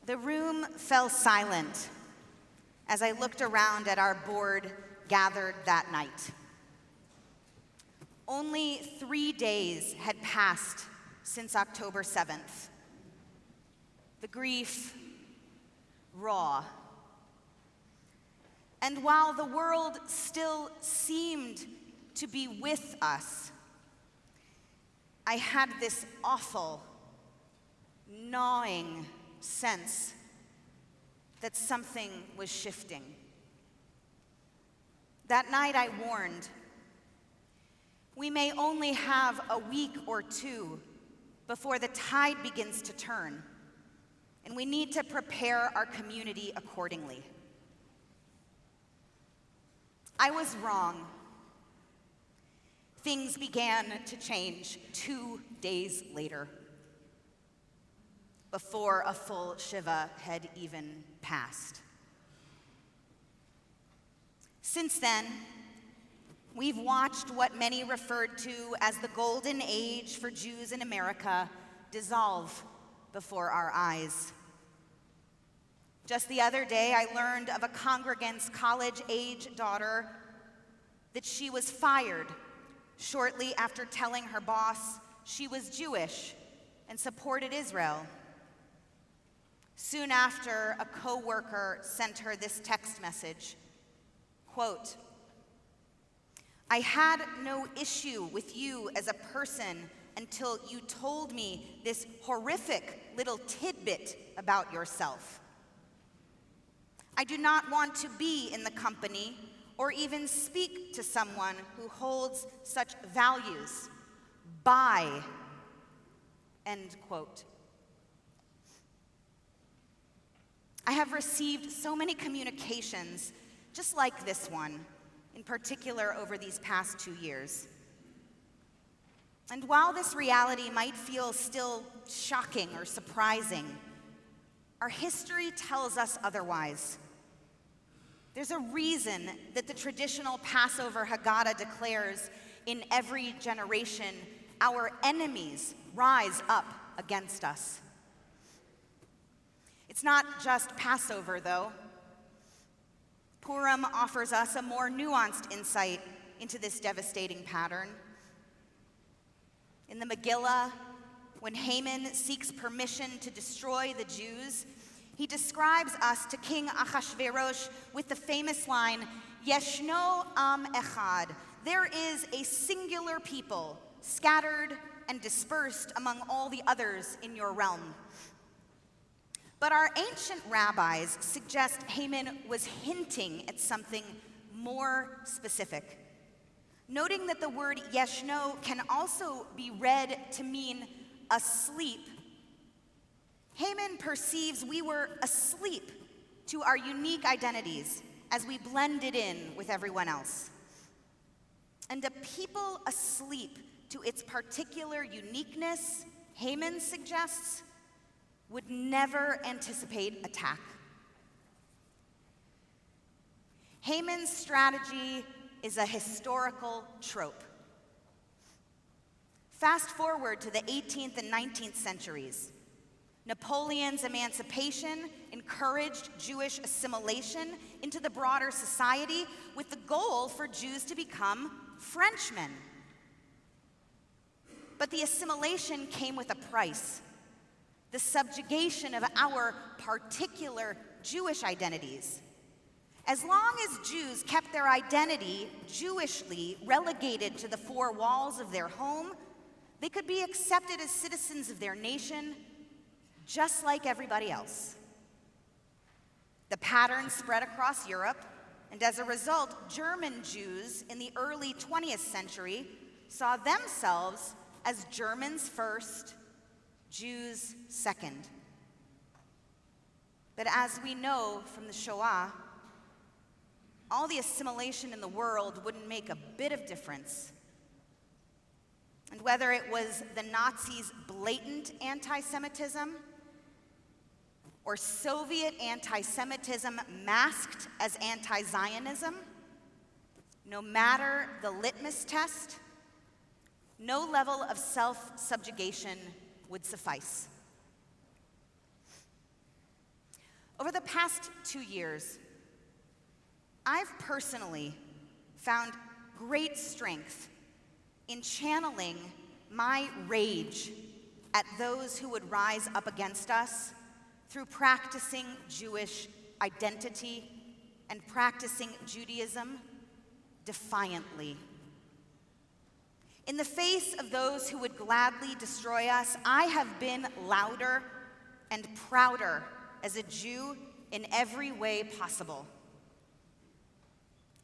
The room fell silent as I looked around at our board gathered that night. Only 3 days had passed since October 7th. The grief, raw. And while the world still seemed to be with us, I had this awful, gnawing sense that something was shifting. That night I warned, we may only have a week or two before the tide begins to turn, and we need to prepare our community accordingly. I was wrong. Things began to change 2 days later, before a full Shiva had even passed. Since then, we've watched what many referred to as the golden age for Jews in America dissolve before our eyes. Just the other day, I learned of a congregant's college-age daughter that she was fired shortly after telling her boss she was Jewish and supported Israel. Soon after, a coworker sent her this text message, quote, "I had no issue with you as a person until you told me this horrific little tidbit about yourself. I do not want to be in the company or even speak to someone who holds such values. Bye." End quote. I have received so many communications just like this one, in particular over these past 2 years. And while this reality might feel still shocking or surprising, our history tells us otherwise. There's a reason that the traditional Passover Haggadah declares, in every generation, our enemies rise up against us. It's not just Passover, though. Purim offers us a more nuanced insight into this devastating pattern. In the Megillah, when Haman seeks permission to destroy the Jews, he describes us to King Achashverosh with the famous line, "Yeshno am echad." There is a singular people, scattered and dispersed among all the others in your realm. But our ancient rabbis suggest Haman was hinting at something more specific, noting that the word yeshno can also be read to mean asleep. Haman perceives we were asleep to our unique identities as we blended in with everyone else. And a people asleep to its particular uniqueness, Haman suggests, would never anticipate attack. Haman's strategy is a historical trope. Fast forward to the 18th and 19th centuries. Napoleon's emancipation encouraged Jewish assimilation into the broader society with the goal for Jews to become Frenchmen. But the assimilation came with a price: the subjugation of our particular Jewish identities. As long as Jews kept their identity Jewishly relegated to the four walls of their home, they could be accepted as citizens of their nation, just like everybody else. The pattern spread across Europe, and as a result, German Jews in the early 20th century saw themselves as Germans first, Jews second. But as we know from the Shoah, all the assimilation in the world wouldn't make a bit of difference. And whether it was the Nazis' blatant anti-Semitism or Soviet anti-Semitism masked as anti-Zionism, no matter the litmus test, no level of self-subjugation would suffice. Over the past 2 years, I've personally found great strength in channeling my rage at those who would rise up against us through practicing Jewish identity and practicing Judaism defiantly. In the face of those who would gladly destroy us, I have been louder and prouder as a Jew in every way possible.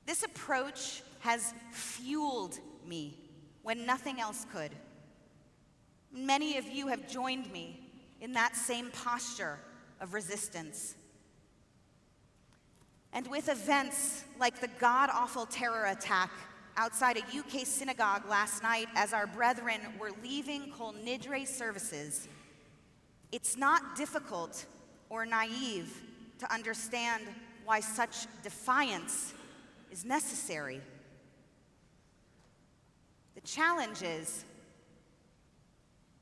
This approach has fueled me when nothing else could. Many of you have joined me in that same posture of resistance. And with events like the god-awful terror attack outside a UK synagogue last night as our brethren were leaving Kol Nidre services, it's not difficult or naive to understand why such defiance is necessary. The challenge is,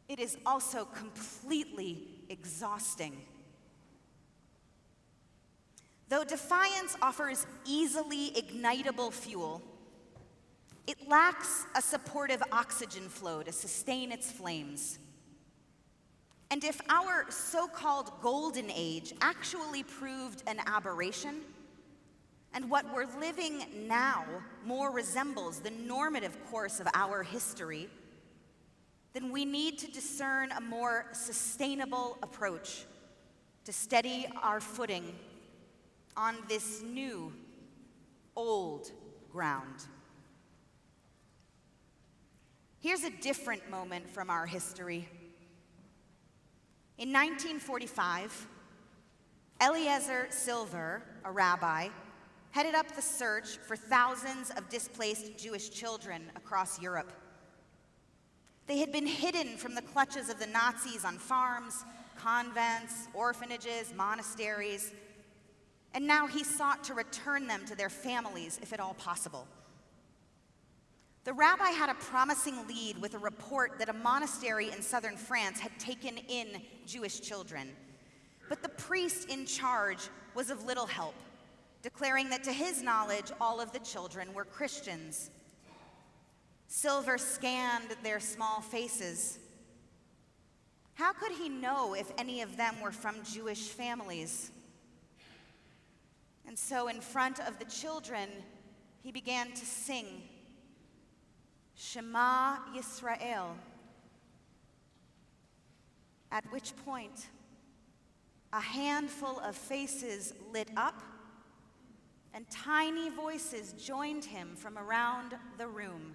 it is also completely exhausting. Though defiance offers easily ignitable fuel, it lacks a supportive oxygen flow to sustain its flames. And if our so-called golden age actually proved an aberration, and what we're living now more resembles the normative course of our history, then we need to discern a more sustainable approach to steady our footing on this new, old ground. Here's a different moment from our history. In 1945, Eliezer Silver, a rabbi, headed up the search for thousands of displaced Jewish children across Europe. They had been hidden from the clutches of the Nazis on farms, convents, orphanages, monasteries, and now he sought to return them to their families, if at all possible. The rabbi had a promising lead with a report that a monastery in southern France had taken in Jewish children. But the priest in charge was of little help, declaring that to his knowledge, all of the children were Christians. Silver scanned their small faces. How could he know if any of them were from Jewish families? And so in front of the children, he began to sing, Shema Yisrael, at which point a handful of faces lit up and tiny voices joined him from around the room.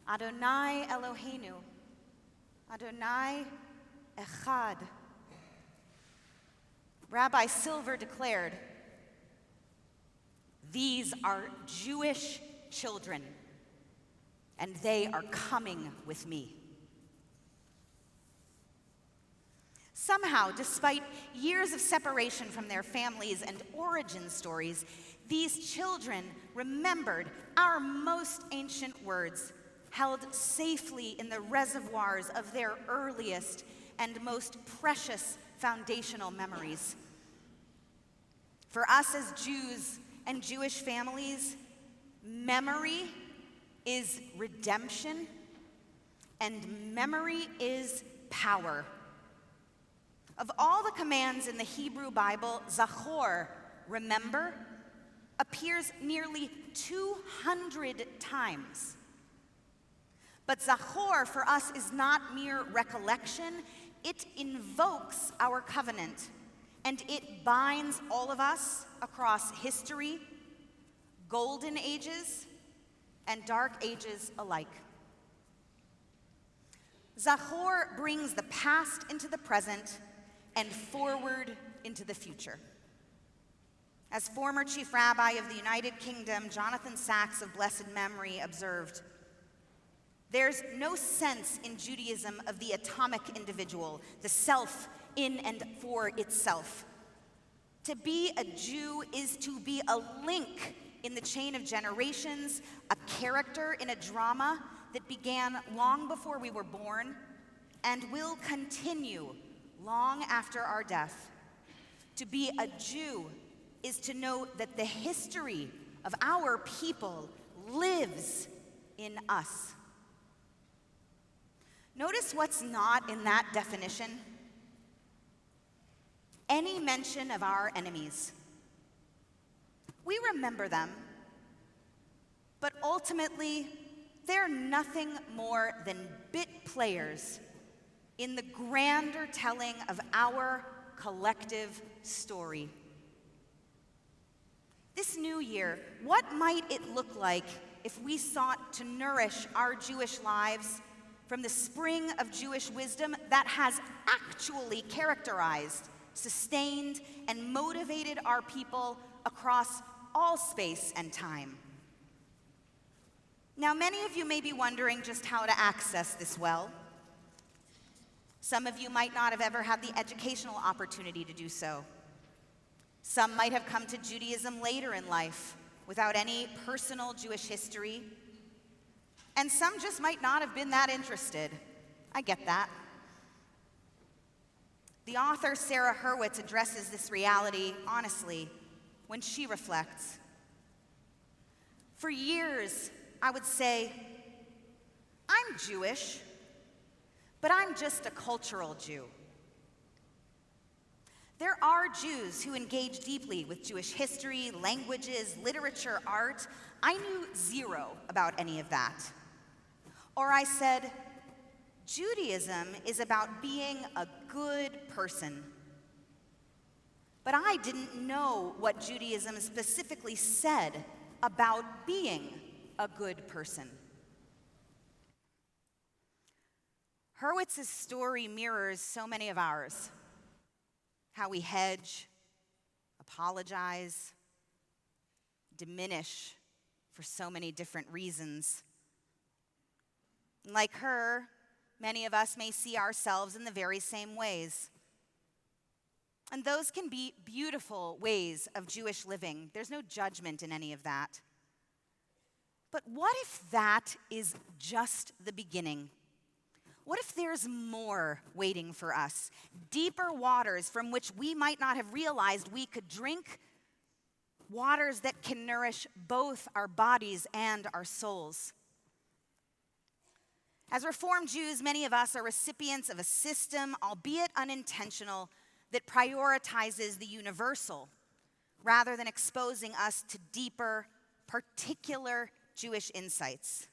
Adonai Eloheinu, Adonai Echad. Rabbi Silver declared, "These are Jewish children, and they are coming with me." Somehow, despite years of separation from their families and origin stories, these children remembered our most ancient words, held safely in the reservoirs of their earliest and most precious foundational memories. For us as Jews and Jewish families, memory is redemption, and memory is power. Of all the commands in the Hebrew Bible, Zachor, remember, appears nearly 200 times. But Zachor for us is not mere recollection, it invokes our covenant, and it binds all of us across history, golden ages, and dark ages alike. Zachor brings the past into the present and forward into the future. As former Chief Rabbi of the United Kingdom, Jonathan Sacks of blessed memory, observed, "There's no sense in Judaism of the atomic individual, the self in and for itself. To be a Jew is to be a link in the chain of generations, a character in a drama that began long before we were born and will continue long after our death. To be a Jew is to know that the history of our people lives in us. Notice what's not in that definition. Any mention of our enemies. We remember them, but ultimately, they're nothing more than bit players in the grander telling of our collective story. This new year, what might it look like if we sought to nourish our Jewish lives from the spring of Jewish wisdom that has actually characterized, sustained, and motivated our people across all space and time? Now, many of you may be wondering just how to access this well. Some of you might not have ever had the educational opportunity to do so. Some might have come to Judaism later in life without any personal Jewish history. And some just might not have been that interested. I get that. The author Sarah Hurwitz addresses this reality honestly when she reflects. For years, I would say, I'm Jewish, but I'm just a cultural Jew. There are Jews who engage deeply with Jewish history, languages, literature, art. I knew zero about any of that. Or I said, Judaism is about being a good person. But I didn't know what Judaism specifically said about being a good person. Hurwitz's story mirrors so many of ours. How we hedge, apologize, diminish for so many different reasons. Like her, many of us may see ourselves in the very same ways. And those can be beautiful ways of Jewish living. There's no judgment in any of that. But what if that is just the beginning? What if there's more waiting for us? Deeper waters from which we might not have realized we could drink, waters that can nourish both our bodies and our souls. As Reformed Jews, many of us are recipients of a system, albeit unintentional, that prioritizes the universal rather than exposing us to deeper, particular Jewish insights.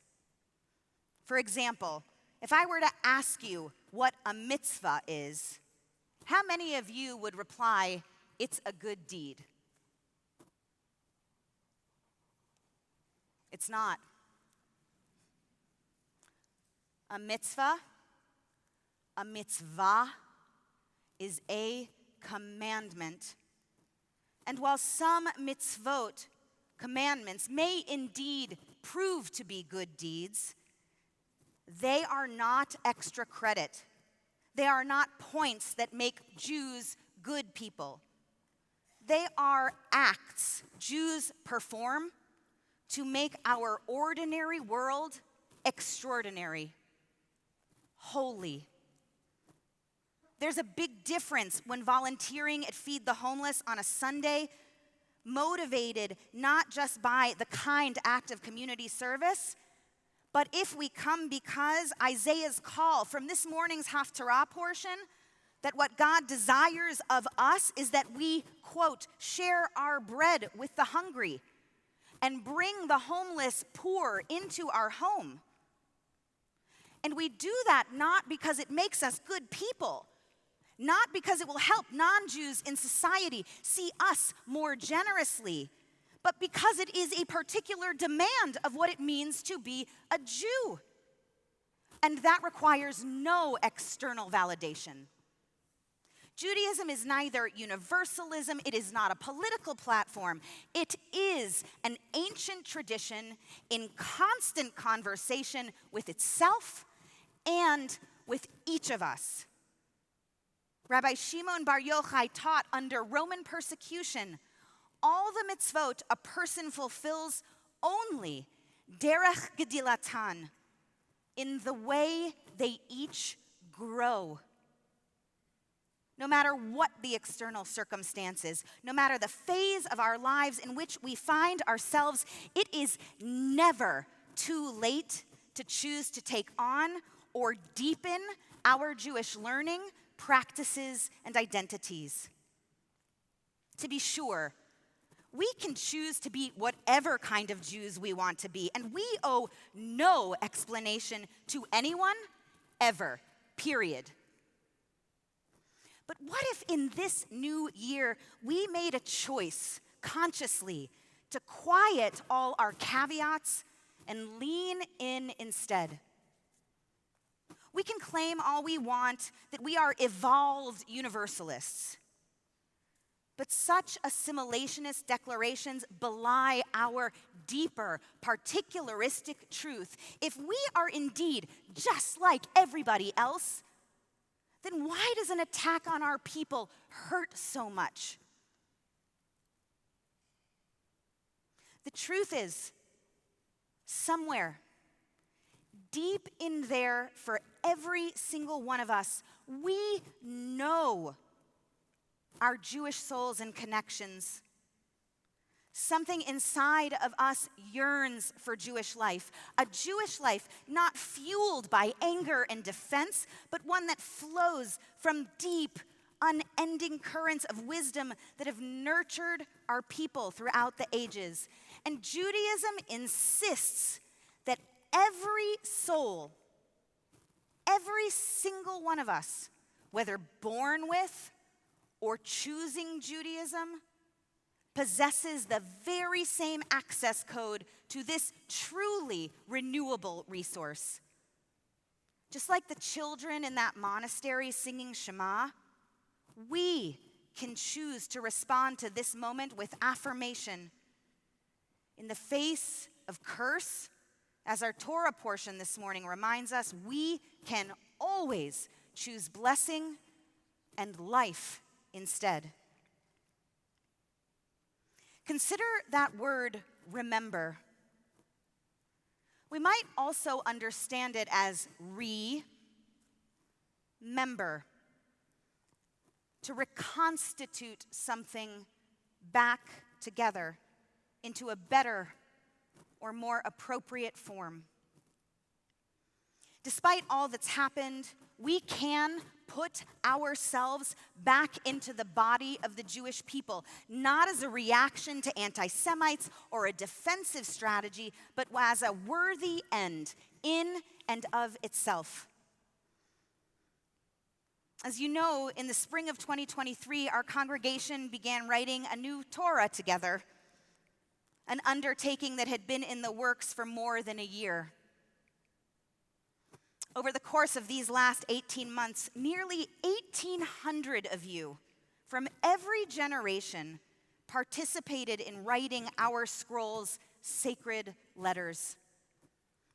For example, if I were to ask you what a mitzvah is, how many of you would reply, it's a good deed? It's not. A mitzvah, is a commandment. And while some mitzvot, commandments, may indeed prove to be good deeds, they are not extra credit. They are not points that make Jews good people. They are acts Jews perform to make our ordinary world extraordinary, holy. There's a big difference when volunteering at Feed the Homeless on a Sunday, motivated not just by the kind act of community service, but if we come because Isaiah's call from this morning's Haftarah portion, that what God desires of us is that we, quote, share our bread with the hungry and bring the homeless poor into our home. And we do that not because it makes us good people, not because it will help non-Jews in society see us more generously, but because it is a particular demand of what it means to be a Jew. And that requires no external validation. Judaism is neither universalism, it is not a political platform. It is an ancient tradition in constant conversation with itself and with each of us. Rabbi Shimon Bar Yochai taught under Roman persecution, all the mitzvot a person fulfills only derech gedilatan, in the way they each grow. no matter what the external circumstances, no matter the phase of our lives in which we find ourselves, it is never too late to choose to take on or deepen our Jewish learning, practices, and identities. To be sure, we can choose to be whatever kind of Jews we want to be, and we owe no explanation to anyone, ever, period. But what if in this new year we made a choice consciously to quiet all our caveats and lean in instead? We can claim all we want that we are evolved universalists. But such assimilationist declarations belie our deeper, particularistic truth. If we are indeed just like everybody else, then why does an attack on our people hurt so much? The truth is, somewhere deep in there for every single one of us, we know our Jewish souls and connections. Something inside of us yearns for Jewish life, a Jewish life not fueled by anger and defense, but one that flows from deep, unending currents of wisdom that have nurtured our people throughout the ages. And Judaism insists that every soul, every single one of us, whether born with or choosing Judaism, possesses the very same access code to this truly renewable resource. Just like the children in that monastery singing Shema, we can choose to respond to this moment with affirmation. In the face of curse, as our Torah portion this morning reminds us, we can always choose blessing and life instead. Consider that word remember. We might also understand it as remember, to reconstitute something back together into a better or more appropriate form. Despite all that's happened, we can put ourselves back into the body of the Jewish people, not as a reaction to anti-Semites or a defensive strategy, but as a worthy end in and of itself. As you know, in the spring of 2023, our congregation began writing a new Torah together, an undertaking that had been in the works for more than a year. Over the course of these last 18 months, nearly 1,800 of you from every generation participated in writing our scroll's sacred letters.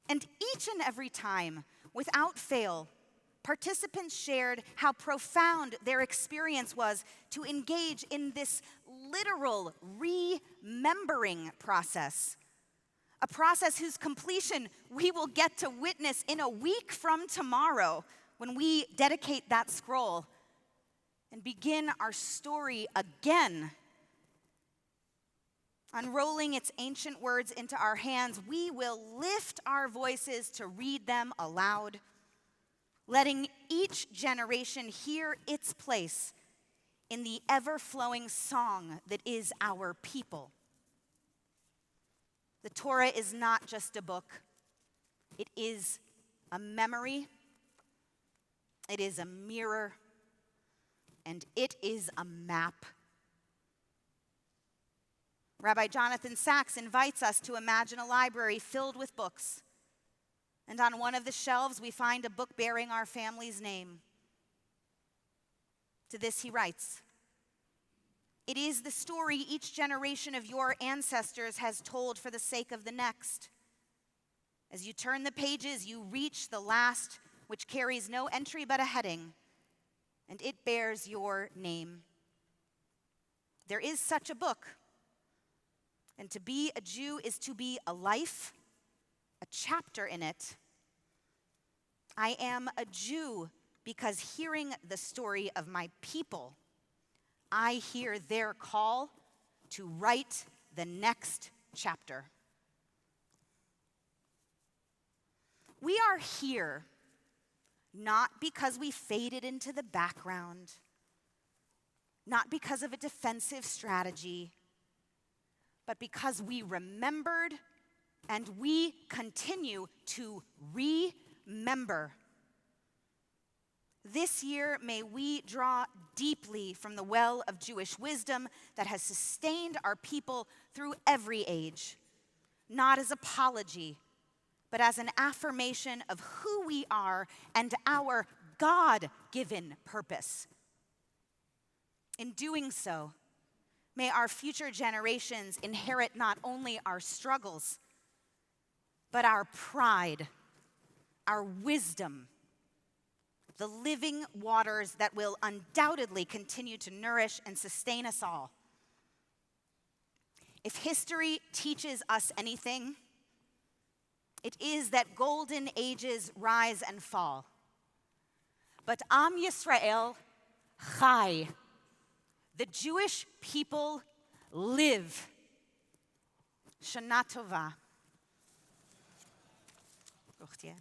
And each and every time, without fail, participants shared how profound their experience was to engage in this literal remembering process. A process whose completion we will get to witness in a week from tomorrow when we dedicate that scroll and begin our story again. Unrolling its ancient words into our hands, we will lift our voices to read them aloud, letting each generation hear its place in the ever-flowing song that is our people. The Torah is not just a book. It is a memory. It is a mirror. And it is a map. Rabbi Jonathan Sachs invites us to imagine a library filled with books. And on one of the shelves, we find a book bearing our family's name. To this he writes, "It is the story each generation of your ancestors has told for the sake of the next. As you turn the pages, you reach the last, which carries no entry but a heading, and it bears your name. There is such a book, and to be a Jew is to be a life, a chapter in it. I am a Jew because hearing the story of my people, I hear their call to write the next chapter. We are here not because we faded into the background, not because of a defensive strategy, but because we remembered and we continue to remember. This year, may we draw deeply from the well of Jewish wisdom that has sustained our people through every age, not as apology, but as an affirmation of who we are and our God-given purpose. In doing so, may our future generations inherit not only our struggles, but our pride, our wisdom, the living waters that will undoubtedly continue to nourish and sustain us all. If history teaches us anything, it is that golden ages rise and fall. But Am Yisrael chai, the Jewish people live. Shana Tova. Bruch dir.